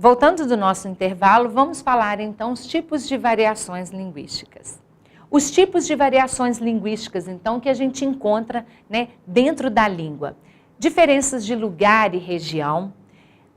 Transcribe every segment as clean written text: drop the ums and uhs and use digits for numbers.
Voltando do nosso intervalo, vamos falar então os tipos de variações linguísticas. Os tipos de variações linguísticas, então, que a gente encontra, né, dentro da língua. Diferenças de lugar e região.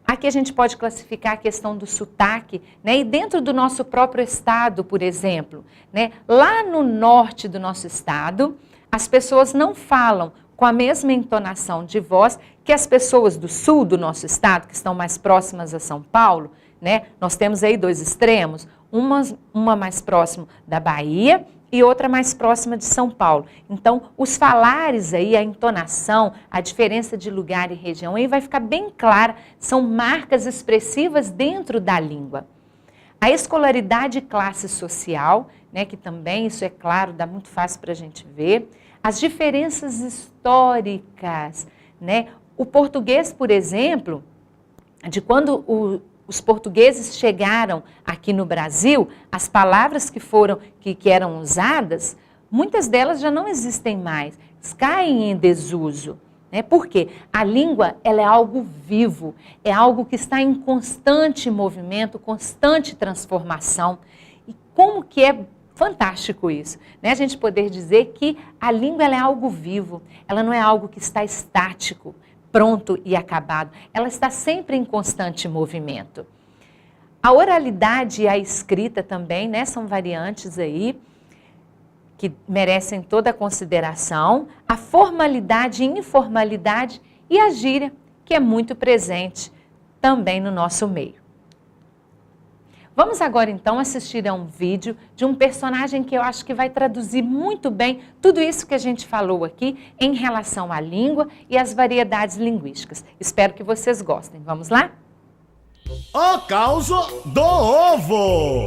Aqui a gente pode classificar a questão do sotaque, né, e dentro do nosso próprio estado, por exemplo, né, lá no norte do nosso estado, as pessoas não falam com a mesma entonação de voz que as pessoas do sul do nosso estado, que estão mais próximas a São Paulo, né? Nós temos aí dois extremos, uma mais próximo da Bahia e outra mais próxima de São Paulo. Então, os falares aí, a entonação, a diferença de lugar e região aí vai ficar bem clara, são marcas expressivas dentro da língua. A escolaridade e classe social, né, que também, isso é claro, dá muito fácil para a gente ver. As diferenças históricas, né? O português, por exemplo, de quando os portugueses chegaram aqui no Brasil, as palavras que eram usadas, muitas delas já não existem mais, caem em desuso. Né? Por quê? A língua, ela é algo vivo, é algo que está em constante movimento, constante transformação. E como que é fantástico isso, né? A gente poder dizer que a língua ela é algo vivo, ela não é algo que está estático, pronto e acabado, ela está sempre em constante movimento. A oralidade e a escrita também, né, são variantes aí que merecem toda a consideração, a formalidade e informalidade e a gíria, que é muito presente também no nosso meio. Vamos agora então assistir a um vídeo de um personagem que eu acho que vai traduzir muito bem tudo isso que a gente falou aqui em relação à língua e às variedades linguísticas. Espero que vocês gostem. Vamos lá? O caos do ovo!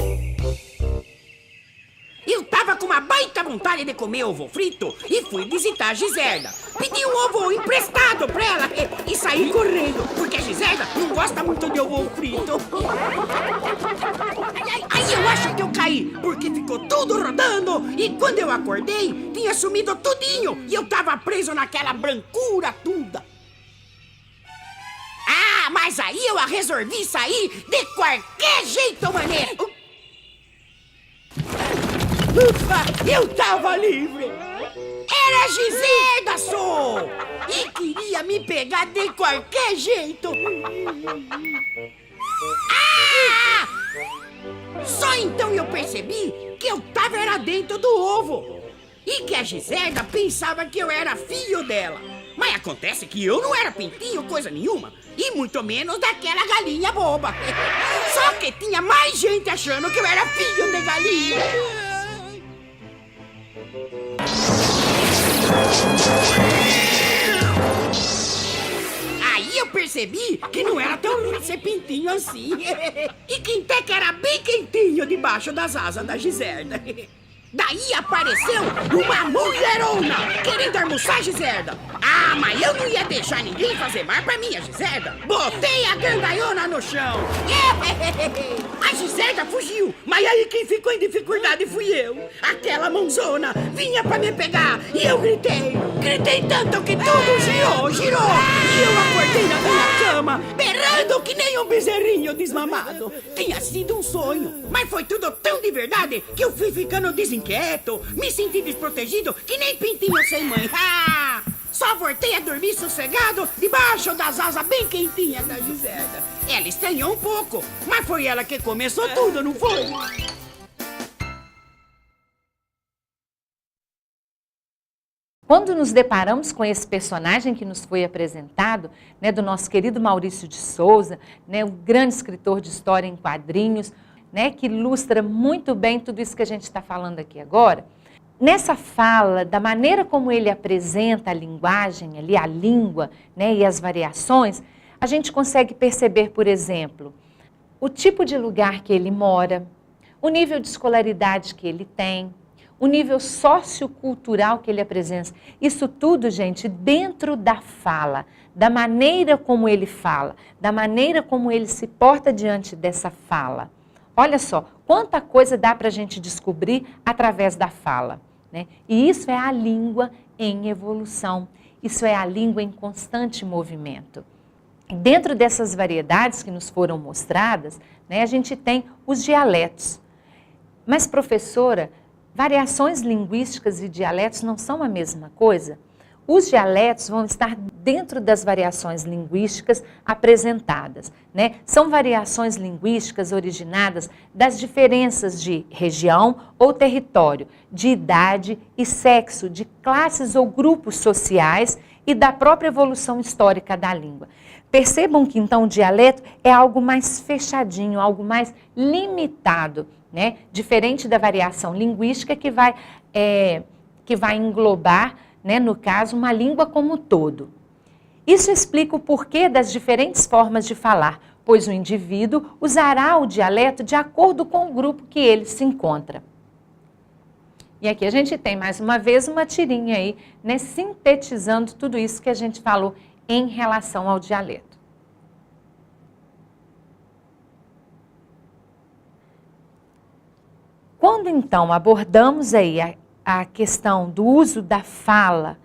Eu tava com uma baita vontade de comer ovo frito e fui visitar a Giserda. Pedi um ovo emprestado pra ela e saí correndo, porque a Giserda não gosta muito de ovo frito. Aí eu acho que eu caí, porque ficou tudo rodando e quando eu acordei, tinha sumido tudinho e eu tava preso naquela brancura toda. Ah, mas aí eu resolvi sair de qualquer jeito maneiro. Ufa, eu tava livre! Era a Giserda, só! E queria me pegar de qualquer jeito! Ah! Só então eu percebi que eu tava era dentro do ovo! E que a Giserda pensava que eu era filho dela! Mas acontece que eu não era pintinho coisa nenhuma, e muito menos daquela galinha boba! Só que tinha mais gente achando que eu era filho de galinha! Aí eu percebi que não era tão ruim ser pintinho assim. E até que era bem quentinho debaixo das asas da Giserda. Daí apareceu uma mulherona querendo almoçar a Giserda. Ah, mas eu não ia deixar ninguém fazer mal pra mim, a Giserda. Botei a gandaiona no chão. A Giserda fugiu, mas aí quem ficou em dificuldade fui eu. Aquela mãozona vinha pra me pegar e eu gritei. Gritei tanto que tudo girou. E eu acordei na minha cama, berrando que nem um bezerrinho desmamado. Tinha sido um sonho, mas foi tudo tão de verdade que eu fui ficando desinquieto, me senti desprotegido que nem pintinho sem mãe. Ah! Só voltei a dormir sossegado debaixo das asas bem quentinhas da Giserda. Ela estranhou um pouco, mas foi ela que começou tudo, não foi? Quando nos deparamos com esse personagem que nos foi apresentado, né, do nosso querido Maurício de Souza, né, um grande escritor de história em quadrinhos, né, que ilustra muito bem tudo isso que a gente está falando aqui agora, nessa fala, da maneira como ele apresenta a linguagem, ali, a língua, né, e as variações, a gente consegue perceber, por exemplo, o tipo de lugar que ele mora, o nível de escolaridade que ele tem, o nível sociocultural que ele apresenta. Isso tudo, gente, dentro da fala, da maneira como ele fala, da maneira como ele se porta diante dessa fala. Olha só, quanta coisa dá para a gente descobrir através da fala, né? E isso é a língua em evolução, isso é a língua em constante movimento. Dentro dessas variedades que nos foram mostradas, né, a gente tem os dialetos. Mas, professora, variações linguísticas e dialetos não são a mesma coisa? Os dialetos vão estar dentro das variações linguísticas apresentadas, né? São variações linguísticas originadas das diferenças de região ou território, de idade e sexo, de classes ou grupos sociais e da própria evolução histórica da língua. Percebam que, então, o dialeto é algo mais fechadinho, algo mais limitado, né? Diferente da variação linguística que vai englobar, né, no caso, uma língua como um todo. Isso explica o porquê das diferentes formas de falar, pois o indivíduo usará o dialeto de acordo com o grupo que ele se encontra. E aqui a gente tem, mais uma vez, uma tirinha aí, né, sintetizando tudo isso que a gente falou em relação ao dialeto. Quando, então, abordamos aí a questão do uso da fala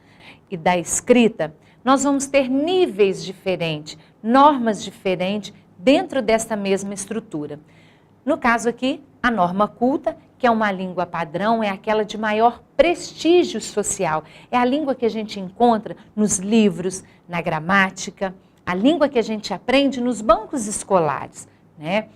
e da escrita, nós vamos ter níveis diferentes, normas diferentes dentro dessa mesma estrutura. No caso aqui, a norma culta, que é uma língua padrão, é aquela de maior prestígio social. É a língua que a gente encontra nos livros, na gramática, a língua que a gente aprende nos bancos escolares, né?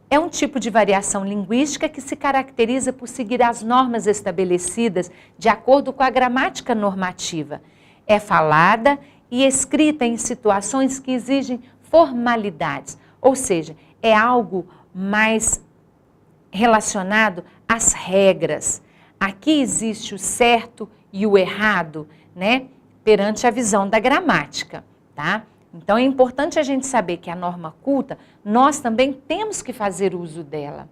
É um tipo de variação linguística que se caracteriza por seguir as normas estabelecidas de acordo com a gramática normativa. É falada e escrita em situações que exigem formalidades, ou seja, é algo mais relacionado às regras. Aqui existe o certo e o errado, né, perante a visão da gramática, tá? Então, é importante a gente saber que a norma culta, nós também temos que fazer uso dela.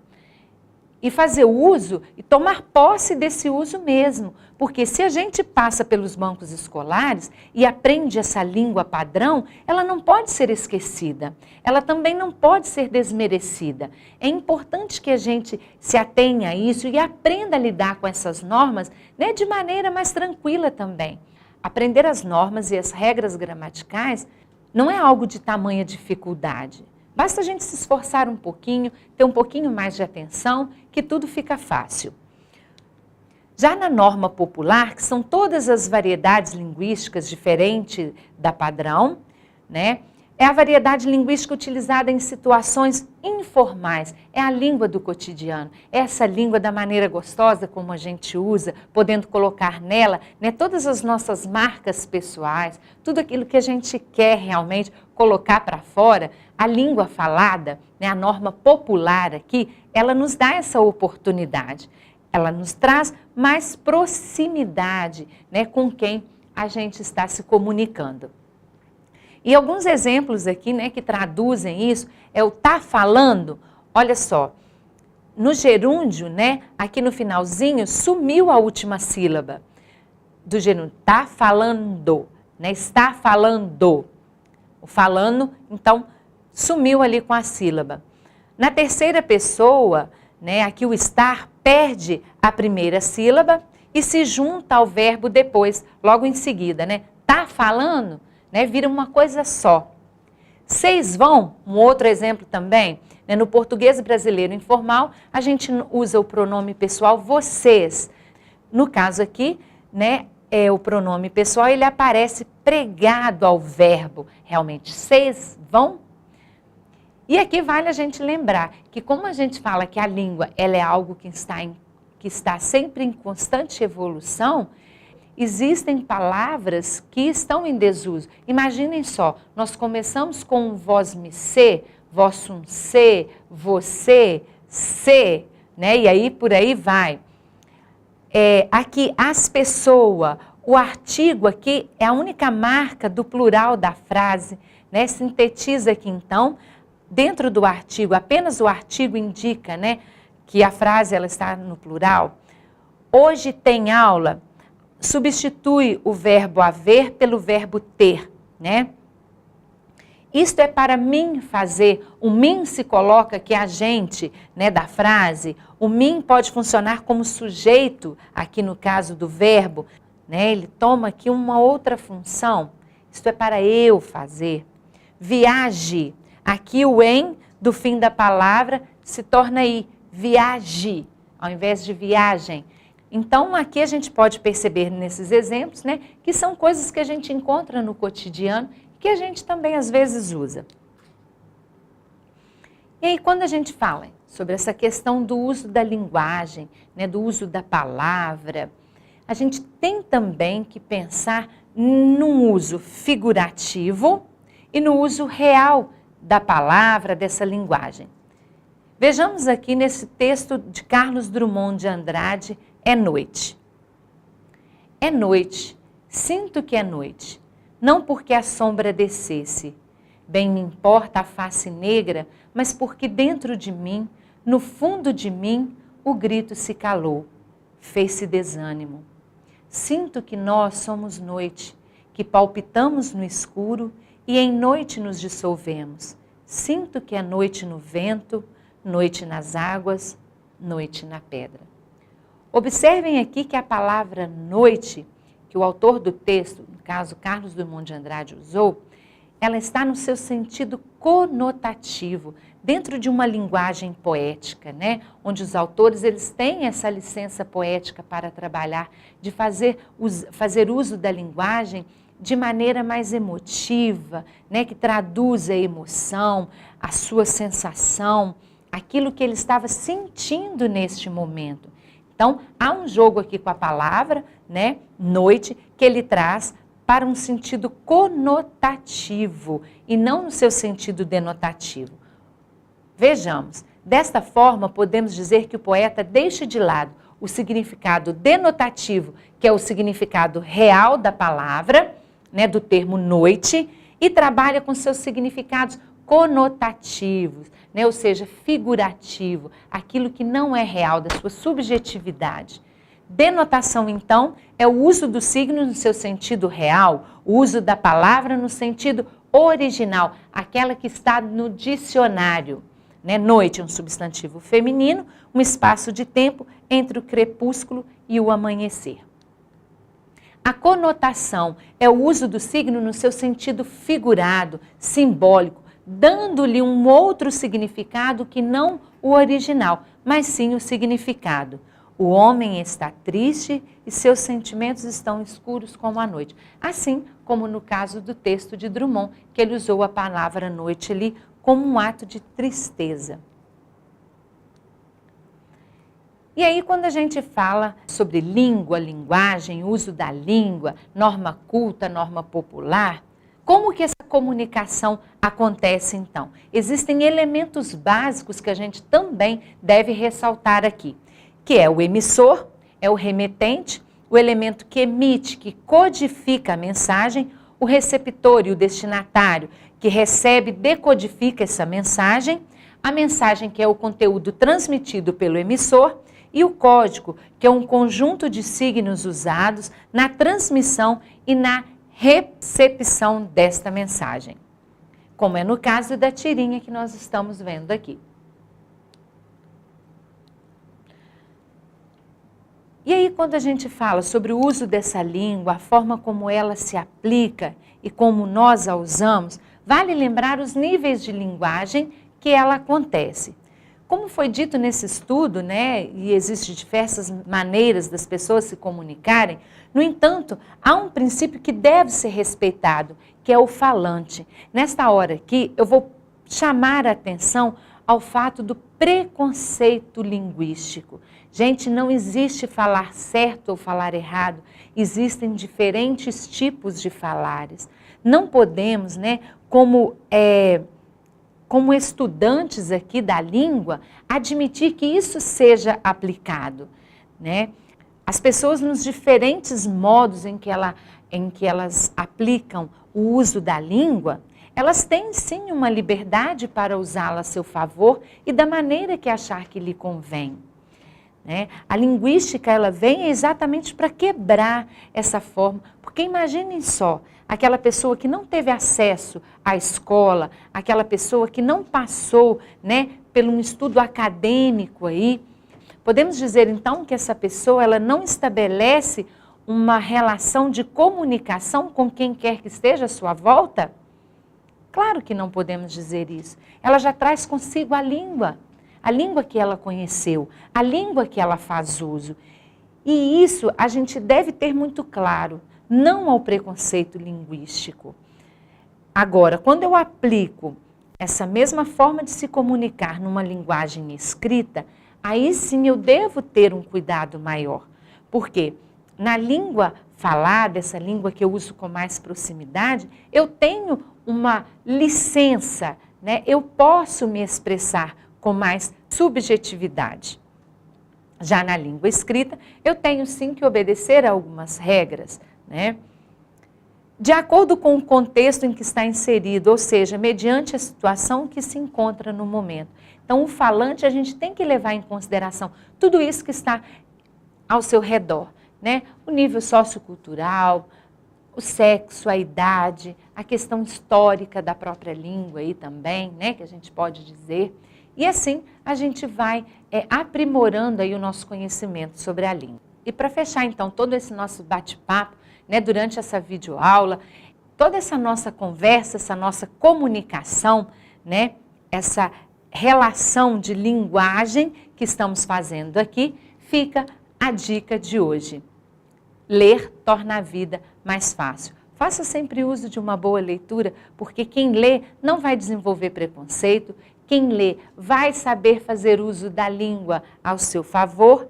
E fazer uso e tomar posse desse uso mesmo. Porque se a gente passa pelos bancos escolares e aprende essa língua padrão, ela não pode ser esquecida. Ela também não pode ser desmerecida. É importante que a gente se atenha a isso e aprenda a lidar com essas normas, né, de maneira mais tranquila também. Aprender as normas e as regras gramaticais não é algo de tamanha dificuldade. Basta a gente se esforçar um pouquinho, ter um pouquinho mais de atenção, que tudo fica fácil. Já na norma popular, que são todas as variedades linguísticas diferentes da padrão, né? É a variedade linguística utilizada em situações informais, é a língua do cotidiano, é essa língua da maneira gostosa como a gente usa, podendo colocar nela, né, todas as nossas marcas pessoais, tudo aquilo que a gente quer realmente colocar para fora. A língua falada, né, a norma popular aqui, ela nos dá essa oportunidade, ela nos traz mais proximidade, né, com quem a gente está se comunicando. E alguns exemplos aqui, né, que traduzem isso, é o tá falando. Olha só, no gerúndio, né, aqui no finalzinho, sumiu a última sílaba do gerúndio. Tá falando, né, está falando. O falando, então, sumiu ali com a sílaba. Na terceira pessoa, né, aqui o estar perde a primeira sílaba e se junta ao verbo depois, logo em seguida, né? Tá falando? Né, vira uma coisa só. Vocês vão, um outro exemplo também, né, no português brasileiro informal, a gente usa o pronome pessoal vocês. No caso aqui, né, o pronome pessoal, ele aparece pregado ao verbo, realmente, vocês vão. E aqui vale a gente lembrar que como a gente fala que a língua ela é algo que está sempre em constante evolução, existem palavras que estão em desuso. Imaginem só, nós começamos com um vós-me-se, vossum-se, você, se, né? E aí por aí vai. Aqui, as pessoas, o artigo aqui é a única marca do plural da frase, né? Sintetiza aqui então, dentro do artigo, apenas o artigo indica, né, que a frase ela está no plural. Hoje tem aula. Substitui o verbo haver pelo verbo ter, né? Isto é para mim fazer. O mim se coloca que é agente, né, da frase. O mim pode funcionar como sujeito, aqui no caso do verbo, né? Ele toma aqui uma outra função. Isto é para eu fazer. viaje. Aqui o em do fim da palavra se torna aí, viaje, ao invés de viagem. Então, aqui a gente pode perceber nesses exemplos, né, que são coisas que a gente encontra no cotidiano, que a gente também às vezes usa. E aí, quando a gente fala sobre essa questão do uso da linguagem, né, do uso da palavra, a gente tem também que pensar num uso figurativo e no uso real da palavra, dessa linguagem. Vejamos aqui nesse texto de Carlos Drummond de Andrade, É noite. É noite, sinto que é noite, não porque a sombra descesse, bem me importa a face negra, mas porque dentro de mim, no fundo de mim, o grito se calou, fez-se desânimo. Sinto que nós somos noite, que palpitamos no escuro e em noite nos dissolvemos. Sinto que é noite no vento, noite nas águas, noite na pedra. Observem aqui que a palavra noite, que o autor do texto, no caso Carlos Drummond de Andrade, usou, ela está no seu sentido conotativo, dentro de uma linguagem poética, né? Onde os autores eles têm essa licença poética para trabalhar, de fazer uso da linguagem de maneira mais emotiva, né? Que traduz a emoção, a sua sensação, aquilo que ele estava sentindo neste momento. Então, há um jogo aqui com a palavra, né, noite, que ele traz para um sentido conotativo e não no seu sentido denotativo. Vejamos, desta forma podemos dizer que o poeta deixa de lado o significado denotativo, que é o significado real da palavra, né, do termo noite, e trabalha com seus significados conotativos, né, ou seja, figurativo, aquilo que não é real, da sua subjetividade. Denotação, então, é o uso do signo no seu sentido real, o uso da palavra no sentido original, aquela que está no dicionário. Né? Noite é um substantivo feminino, um espaço de tempo entre o crepúsculo e o amanhecer. A conotação é o uso do signo no seu sentido figurado, simbólico, dando-lhe um outro significado que não o original, mas sim o significado. O homem está triste e seus sentimentos estão escuros como a noite. Assim como no caso do texto de Drummond, que ele usou a palavra noite ali como um ato de tristeza. E aí, quando a gente fala sobre língua, linguagem, uso da língua, norma culta, norma popular, como que essa comunicação acontece então? Existem elementos básicos que a gente também deve ressaltar aqui, que é o emissor, é o remetente, o elemento que emite, que codifica a mensagem, o receptor e o destinatário, que recebe e decodifica essa mensagem, a mensagem que é o conteúdo transmitido pelo emissor e o código, que é um conjunto de signos usados na transmissão e na recepção desta mensagem, como é no caso da tirinha que nós estamos vendo aqui. E aí, quando a gente fala sobre o uso dessa língua, a forma como ela se aplica e como nós a usamos, vale lembrar os níveis de linguagem que ela acontece. Como foi dito nesse estudo, né, e existem diversas maneiras das pessoas se comunicarem, no entanto, há um princípio que deve ser respeitado, que é o falante. Nesta hora aqui, eu vou chamar a atenção ao fato do preconceito linguístico. Gente, não existe falar certo ou falar errado, existem diferentes tipos de falares. Não podemos, né, como estudantes aqui da língua, admitir que isso seja aplicado, né? As pessoas nos diferentes modos em que elas aplicam o uso da língua, elas têm sim uma liberdade para usá-la a seu favor e da maneira que achar que lhe convém. Né? A linguística ela vem exatamente para quebrar essa forma, porque imaginem só, aquela pessoa que não teve acesso à escola, aquela pessoa que não passou, né, por um estudo acadêmico aí, podemos dizer então que essa pessoa ela não estabelece uma relação de comunicação com quem quer que esteja à sua volta? Claro que não podemos dizer isso. Ela já traz consigo a língua que ela conheceu, a língua que ela faz uso. E isso a gente deve ter muito claro, não ao preconceito linguístico. Agora, quando eu aplico essa mesma forma de se comunicar numa linguagem escrita, aí sim eu devo ter um cuidado maior. Por quê? Na língua falada, essa língua que eu uso com mais proximidade, eu tenho uma licença, né? Eu posso me expressar com mais subjetividade. Já na língua escrita, eu tenho sim que obedecer a algumas regras, né? De acordo com o contexto em que está inserido, ou seja, mediante a situação que se encontra no momento. Então, o falante, a gente tem que levar em consideração tudo isso que está ao seu redor, né? O nível sociocultural, o sexo, a idade, a questão histórica da própria língua aí também, né? Que a gente pode dizer. E assim, a gente vai aprimorando aí o nosso conhecimento sobre a língua. E para fechar, então, todo esse nosso bate-papo, né, durante essa videoaula, toda essa nossa conversa, essa nossa comunicação, né, essa relação de linguagem que estamos fazendo aqui, fica a dica de hoje. Ler torna a vida mais fácil. Faça sempre uso de uma boa leitura, porque quem lê não vai desenvolver preconceito, quem lê vai saber fazer uso da língua ao seu favor.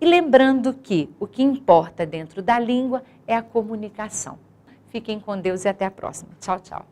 E lembrando que o que importa dentro da língua é a comunicação. Fiquem com Deus e até a próxima. Tchau, tchau.